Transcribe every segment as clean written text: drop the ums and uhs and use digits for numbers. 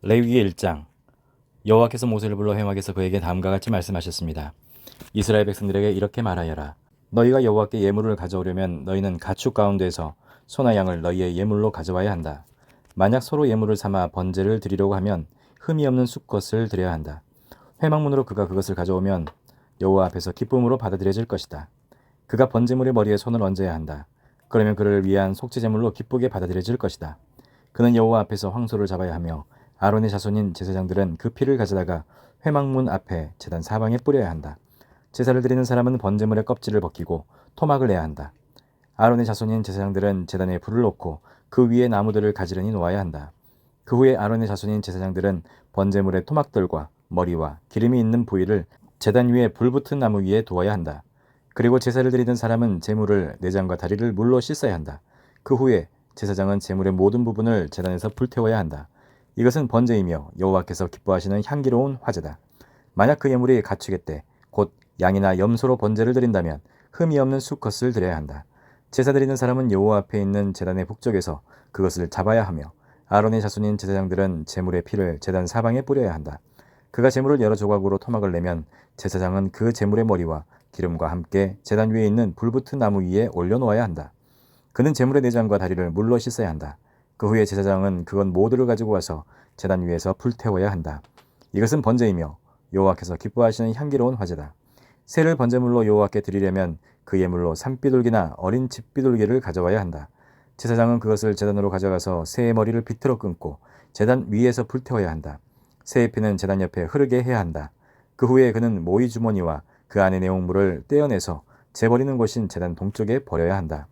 레위기 1장. 여호와께서 모세를 불러 회막에서 그에게 다음과 같이 말씀하셨습니다. 이스라엘 백성들에게 이렇게 말하여라. 너희가 여호와께 예물을 가져오려면 너희는 가축 가운데에서 소나 양을 너희의 예물로 가져와야 한다. 만약 서로 예물을 삼아 번제를 드리려고 하면 흠이 없는 수컷을 드려야 한다. 회막문으로 그가 그것을 가져오면 여호와 앞에서 기쁨으로 받아들여질 것이다. 그가 번제물의 머리에 손을 얹어야 한다. 그러면 그를 위한 속죄제물로 기쁘게 받아들여질 것이다. 그는 여호와 앞에서 황소를 잡아야 하며 아론의 자손인 제사장들은 그 피를 가져다가 회막문 앞에 제단 사방에 뿌려야 한다. 제사를 드리는 사람은 번제물의 껍질을 벗기고 토막을 내야 한다. 아론의 자손인 제사장들은 제단에 불을 놓고 그 위에 나무들을 가지런히 놓아야 한다. 그 후에 아론의 자손인 제사장들은 번제물의 토막들과 머리와 기름이 있는 부위를 제단 위에 불 붙은 나무 위에 두어야 한다. 그리고 제사를 드리는 사람은 제물을 내장과 다리를 물로 씻어야 한다. 그 후에 제사장은 제물의 모든 부분을 제단에서 불태워야 한다. 이것은 번제이며 여호와께서 기뻐하시는 향기로운 화제다. 만약 그 예물이 가축의 때 곧 양이나 염소로 번제를 드린다면 흠이 없는 수컷을 드려야 한다. 제사 드리는 사람은 여호와 앞에 있는 제단의 북쪽에서 그것을 잡아야 하며 아론의 자손인 제사장들은 제물의 피를 제단 사방에 뿌려야 한다. 그가 제물을 여러 조각으로 토막을 내면 제사장은 그 제물의 머리와 기름과 함께 제단 위에 있는 불붙은 나무 위에 올려놓아야 한다. 그는 제물의 내장과 다리를 물로 씻어야 한다. 그 후에 제사장은 그것 모두를 가지고 와서 제단 위에서 불태워야 한다. 이것은 번제이며 여호와께서 기뻐하시는 향기로운 화제다. 새를 번제물로 여호와께 드리려면 그 예물로 산비둘기나 어린 집비둘기를 가져와야 한다. 제사장은 그것을 제단으로 가져가서 새의 머리를 비틀어 끊고 제단 위에서 불태워야 한다. 새의 피는 제단 옆에 흐르게 해야 한다. 그 후에 그는 모이 주머니와 그 안의 내용물을 떼어내서 재버리는 곳인 제단 동쪽에 버려야 한다.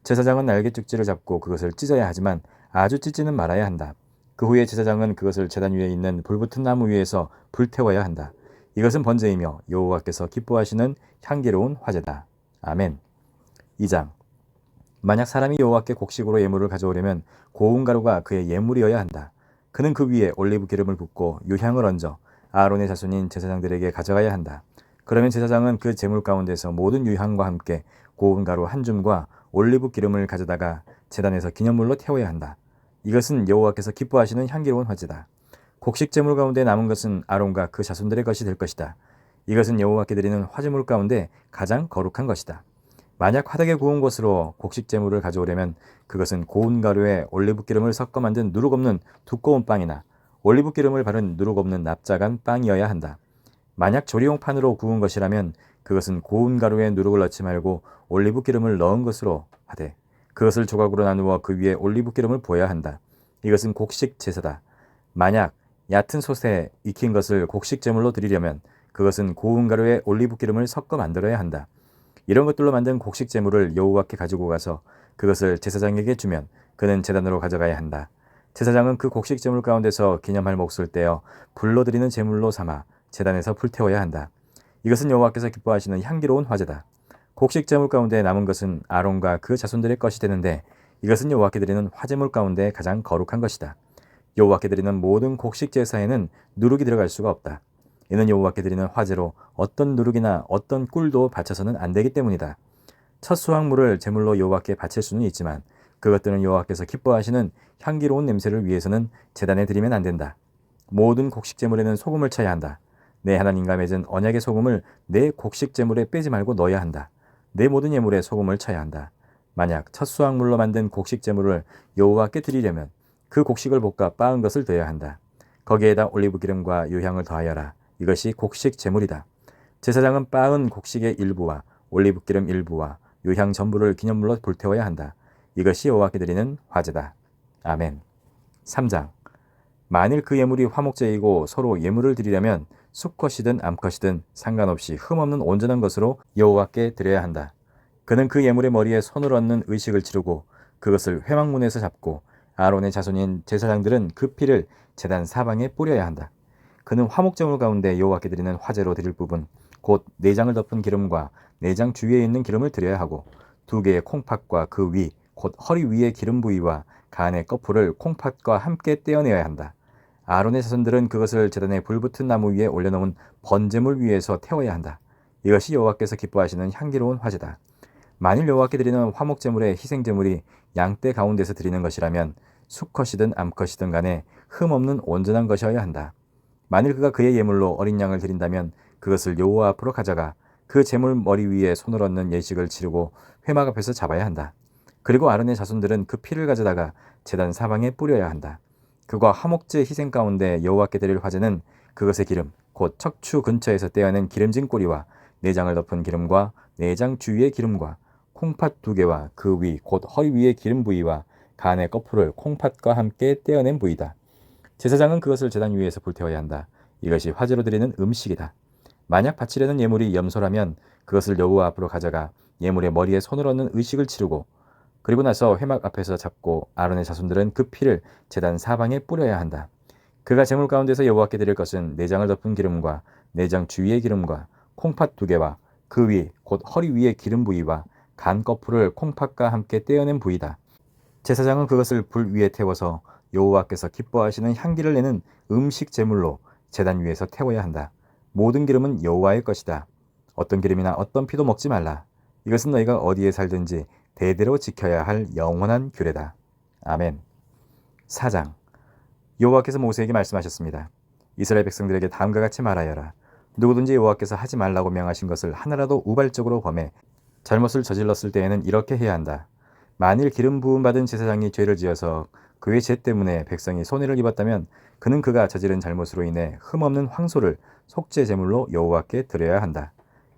제사장은 날개 쭉지를 잡고 그것을 찢어야 하지만 아주 찢지는 말아야 한다. 그 후에 제사장은 그것을 제단 위에 있는 불붙은 나무 위에서 불태워야 한다. 이것은 번제이며 여호와께서 기뻐하시는 향기로운 화제다. 아멘. 2장. 만약 사람이 여호와께 곡식으로 예물을 가져오려면 고운 가루가 그의 예물이어야 한다. 그는 그 위에 올리브 기름을 붓고 유향을 얹어 아론의 자손인 제사장들에게 가져가야 한다. 그러면 제사장은 그 제물 가운데서 모든 유향과 함께 고운 가루 한 줌과 올리브 기름을 가져다가 제단에서 기념물로 태워야 한다. 이것은 여호와께서 기뻐하시는 향기로운 화제다. 곡식 제물 가운데 남은 것은 아론과 그 자손들의 것이 될 것이다. 이것은 여호와께 드리는 화제물 가운데 가장 거룩한 것이다. 만약 화덕에 구운 것으로 곡식 제물을 가져오려면 그것은 고운 가루에 올리브 기름을 섞어 만든 누룩 없는 두꺼운 빵이나 올리브 기름을 바른 누룩 없는 납작한 빵이어야 한다. 만약 조리용 판으로 구운 것이라면 그것은 고운 가루에 누룩을 넣지 말고 올리브 기름을 넣은 것으로 하되 그것을 조각으로 나누어 그 위에 올리브 기름을 부어야 한다. 이것은 곡식 제사다. 만약 얕은 솥에 익힌 것을 곡식 제물로 드리려면 그것은 고운 가루에 올리브 기름을 섞어 만들어야 한다. 이런 것들로 만든 곡식 제물을 여호와께 가지고 가서 그것을 제사장에게 주면 그는 제단으로 가져가야 한다. 제사장은 그 곡식 제물 가운데서 기념할 몫을 떼어 불로 드리는 제물로 삼아 제단에서 불태워야 한다. 이것은 여호와께서 기뻐하시는 향기로운 화제다. 곡식 제물 가운데 남은 것은 아론과 그 자손들의 것이 되는데 이것은 여호와께 드리는 화제물 가운데 가장 거룩한 것이다. 여호와께 드리는 모든 곡식 제사에는 누룩이 들어갈 수가 없다. 이는 여호와께 드리는 화제로 어떤 누룩이나 어떤 꿀도 바쳐서는 안 되기 때문이다. 첫 수확물을 제물로 여호와께 바칠 수는 있지만 그것들은 여호와께서 기뻐하시는 향기로운 냄새를 위해서는 제단에 드리면 안 된다. 모든 곡식 제물에는 소금을 쳐야 한다. 내 하나님과 맺은 언약의 소금을 내 곡식 제물에 빼지 말고 넣어야 한다. 내 모든 예물에 소금을 쳐야 한다. 만약 첫 수확물로 만든 곡식 제물을 여호와께 드리려면 그 곡식을 볶아 빻은 것을 더해야 한다. 거기에다 올리브 기름과 유향을 더하여라. 이것이 곡식 제물이다. 제사장은 빻은 곡식의 일부와 올리브 기름 일부와 유향 전부를 기념물로 불태워야 한다. 이것이 여호와께 드리는 화제다. 아멘. 3장. 만일 그 예물이 화목제이고 서로 예물을 드리려면 수컷이든 암컷이든 상관없이 흠없는 온전한 것으로 여호와께 드려야 한다. 그는 그 예물의 머리에 손을 얹는 의식을 치르고 그것을 회막문에서 잡고 아론의 자손인 제사장들은 그 피를 제단 사방에 뿌려야 한다. 그는 화목제물 가운데 여호와께 드리는 화제로 드릴 부분 곧 내장을 덮은 기름과 내장 주위에 있는 기름을 드려야 하고 두 개의 콩팥과 그 위 곧 허리 위의 기름 부위와 간의 거풀을 콩팥과 함께 떼어내야 한다. 아론의 자손들은 그것을 제단에 불붙은 나무 위에 올려놓은 번제물 위에서 태워야 한다. 이것이 여호와께서 기뻐하시는 향기로운 화제다. 만일 여호와께 드리는 화목제물의 희생제물이 양떼 가운데서 드리는 것이라면 수컷이든 암컷이든 간에 흠없는 온전한 것이어야 한다. 만일 그가 그의 예물로 어린 양을 드린다면 그것을 여호와 앞으로 가져가 그 제물 머리 위에 손을 얹는 예식을 치르고 회막 앞에서 잡아야 한다. 그리고 아론의 자손들은 그 피를 가져다가 제단 사방에 뿌려야 한다. 그가 화목제 희생 가운데 여호와께 드릴 화제는 그것의 기름 곧 척추 근처에서 떼어낸 기름진 꼬리와 내장을 덮은 기름과 내장 주위의 기름과 콩팥 2개와 그 위 곧 허리 위의 기름 부위와 간의 거풀을 콩팥과 함께 떼어낸 부위다. 제사장은 그것을 제단 위에서 불태워야 한다. 이것이 화제로 드리는 음식이다. 만약 바치려는 예물이 염소라면 그것을 여호와 앞으로 가져가 예물의 머리에 손을 얹는 의식을 치르고 그리고 나서 회막 앞에서 잡고 아론의 자손들은 그 피를 제단 사방에 뿌려야 한다. 그가 제물 가운데서 여호와께 드릴 것은 내장을 덮은 기름과 내장 주위의 기름과 콩팥 2개와 그 위 곧 허리 위의 기름 부위와 간 거풀을 콩팥과 함께 떼어낸 부위다. 제사장은 그것을 불 위에 태워서 여호와께서 기뻐하시는 향기를 내는 음식 제물로 제단 위에서 태워야 한다. 모든 기름은 여호와의 것이다. 어떤 기름이나 어떤 피도 먹지 말라. 이것은 너희가 어디에 살든지 대대로 지켜야 할 영원한 규례다. 아멘. 4장. 여호와께서 모세에게 말씀하셨습니다. 이스라엘 백성들에게 다음과 같이 말하여라. 누구든지 여호와께서 하지 말라고 명하신 것을 하나라도 우발적으로 범해 잘못을 저질렀을 때에는 이렇게 해야 한다. 만일 기름 부음 받은 제사장이 죄를 지어서 그의 죄 때문에 백성이 손해를 입었다면 그는 그가 저지른 잘못으로 인해 흠없는 황소를 속죄 제물로 여호와께 드려야 한다.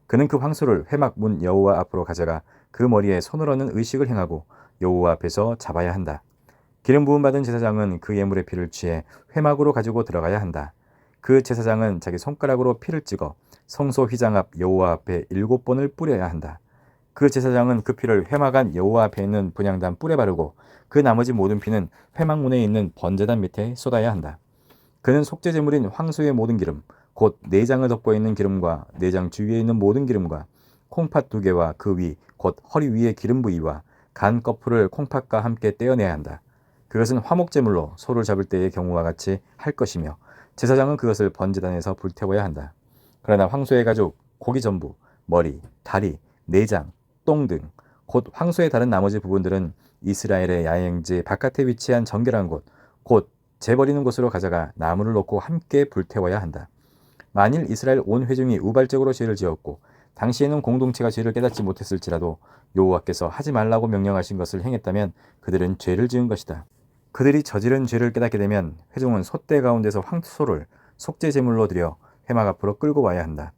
그는 그 황소를 회막 문 여호와 앞으로 가져가 그 머리에 손을 얹는 의식을 행하고 여호와 앞에서 잡아야 한다. 기름 부음 받은 제사장은 그 예물의 피를 취해 회막으로 가지고 들어가야 한다. 그 제사장은 자기 손가락으로 피를 찍어 성소 휘장 앞 여호와 앞에 7번을 뿌려야 한다. 그 제사장은 그 피를 회막 안 여호와 앞에 있는 분향단 뿔에 바르고 그 나머지 모든 피는 회막문에 있는 번제단 밑에 쏟아야 한다. 그는 속죄 제물인 황소의 모든 기름, 곧 내장을 덮고 있는 기름과 내장 주위에 있는 모든 기름과 콩팥 2개와 그 위, 곧 허리 위의 기름 부위와 간 거풀을 콩팥과 함께 떼어내야 한다. 그것은 화목 제물로 소를 잡을 때의 경우와 같이 할 것이며 제사장은 그것을 번제단에서 불태워야 한다. 그러나 황소의 가죽, 고기 전부, 머리, 다리, 내장, 똥 등 곧 황소의 다른 나머지 부분들은 이스라엘의 야영지 바깥에 위치한 정결한 곳, 곧 재버리는 곳으로 가져가 나무를 놓고 함께 불태워야 한다. 만일 이스라엘 온 회중이 우발적으로 죄를 지었고 당시에는 공동체가 죄를 깨닫지 못했을지라도 여호와께서 하지 말라고 명령하신 것을 행했다면 그들은 죄를 지은 것이다. 그들이 저지른 죄를 깨닫게 되면 회중은 솥대 가운데서 황소를 속죄 제물로 드려 회막 앞으로 끌고 와야 한다.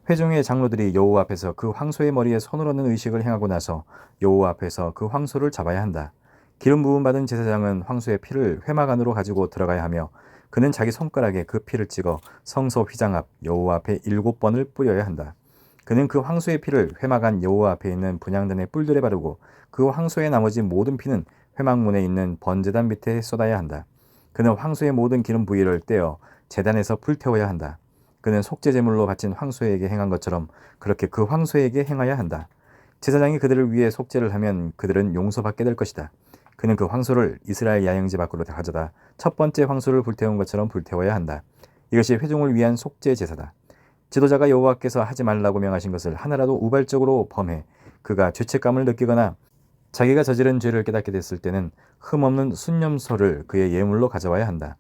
회중의 장로들이 여호와 앞에서 그 황소의 머리에 손을 얹는 의식을 행하고 나서 여호와 앞에서 그 황소를 잡아야 한다. 기름 부음 받은 제사장은 황소의 피를 회막 안으로 가지고 들어가야 하며 그는 자기 손가락에 그 피를 찍어 성소 휘장 앞 여호와 앞에 7번을 뿌려야 한다. 그는 그 황소의 피를 회막 안 여호와 앞에 있는 분향단의 뿔들에 바르고 그 황소의 나머지 모든 피는 회막문에 있는 번제단 밑에 쏟아야 한다. 그는 황소의 모든 기름 부위를 떼어 제단에서 불태워야 한다. 그는 속죄 제물로 바친 황소에게 행한 것처럼 그렇게 그 황소에게 행하야 한다. 제사장이 그들을 위해 속죄를 하면 그들은 용서받게 될 것이다. 그는 그 황소를 이스라엘 야영지 밖으로 가져다 첫 번째 황소를 불태운 것처럼 불태워야 한다. 이것이 회중을 위한 속죄 제사다. 지도자가 여호와께서 하지 말라고 명하신 것을 하나라도 우발적으로 범해 그가 죄책감을 느끼거나 자기가 저지른 죄를 깨닫게 됐을 때는 흠없는 순염소를 그의 예물로 가져와야 한다.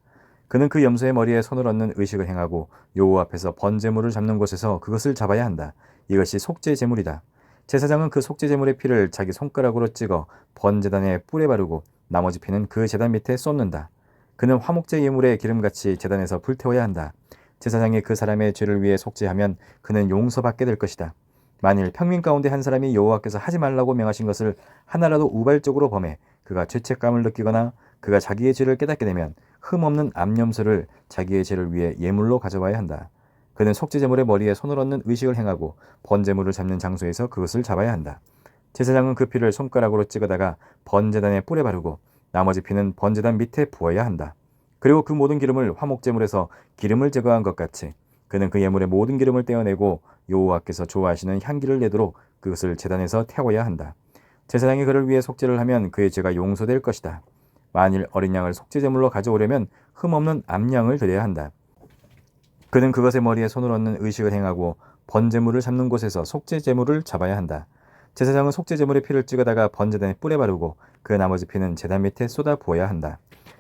그는 그 염소의 머리에 손을 얹는 의식을 행하고 여호와 앞에서 번제물을 잡는 곳에서 그것을 잡아야 한다. 이것이 속죄 제물이다. 제사장은 그 속죄 제물의 피를 자기 손가락으로 찍어 번제단에 뿔에 바르고 나머지 피는 그 제단 밑에 쏟는다. 그는 화목제 예물의 기름같이 제단에서 불태워야 한다. 제사장이 그 사람의 죄를 위해 속죄하면 그는 용서받게 될 것이다. 만일 평민 가운데 한 사람이 여호와께서 하지 말라고 명하신 것을 하나라도 우발적으로 범해 그가 죄책감을 느끼거나 그가 자기의 죄를 깨닫게 되면 흠없는 암염소를 자기의 죄를 위해 예물로 가져와야 한다. 그는 속죄제물의 머리에 손을 얹는 의식을 행하고 번제물을 잡는 장소에서 그것을 잡아야 한다. 제사장은 그 피를 손가락으로 찍어다가 번제단에 뿔에 바르고 나머지 피는 번제단 밑에 부어야 한다. 그리고 그 모든 기름을 화목제물에서 기름을 제거한 것 같이 그는 그 예물의 모든 기름을 떼어내고 여호와께서 좋아하시는 향기를 내도록 그것을 제단에서 태워야 한다. 제사장이 그를 위해 속죄를 하면 그의 죄가 용서될 것이다. 만일 어린 양을 속죄제물로 가져오려면 흠없는 암양을 드려야 한다. 그는 그것의 머리에 손을 얹는 의식을 행하고 번제물을 잡는 곳에서 속죄제물을 잡아야 한다. 제사장은 속죄제물의 피를 찍어다가 번제단에 뿔에 바르고 그 나머지 피는 제단 밑에 쏟아 부어야 한다.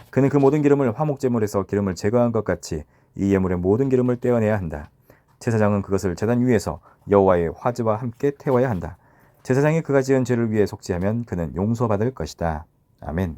그는 그 모든 기름을 화목제물에서 기름을 제거한 것 같이 이 예물의 모든 기름을 떼어내야 한다. 제사장은 그것을 제단 위에서 여호와의 화제와 함께 태워야 한다. 제사장이 그가 지은 죄를 위해 속죄하면 그는 용서받을 것이다. 아멘.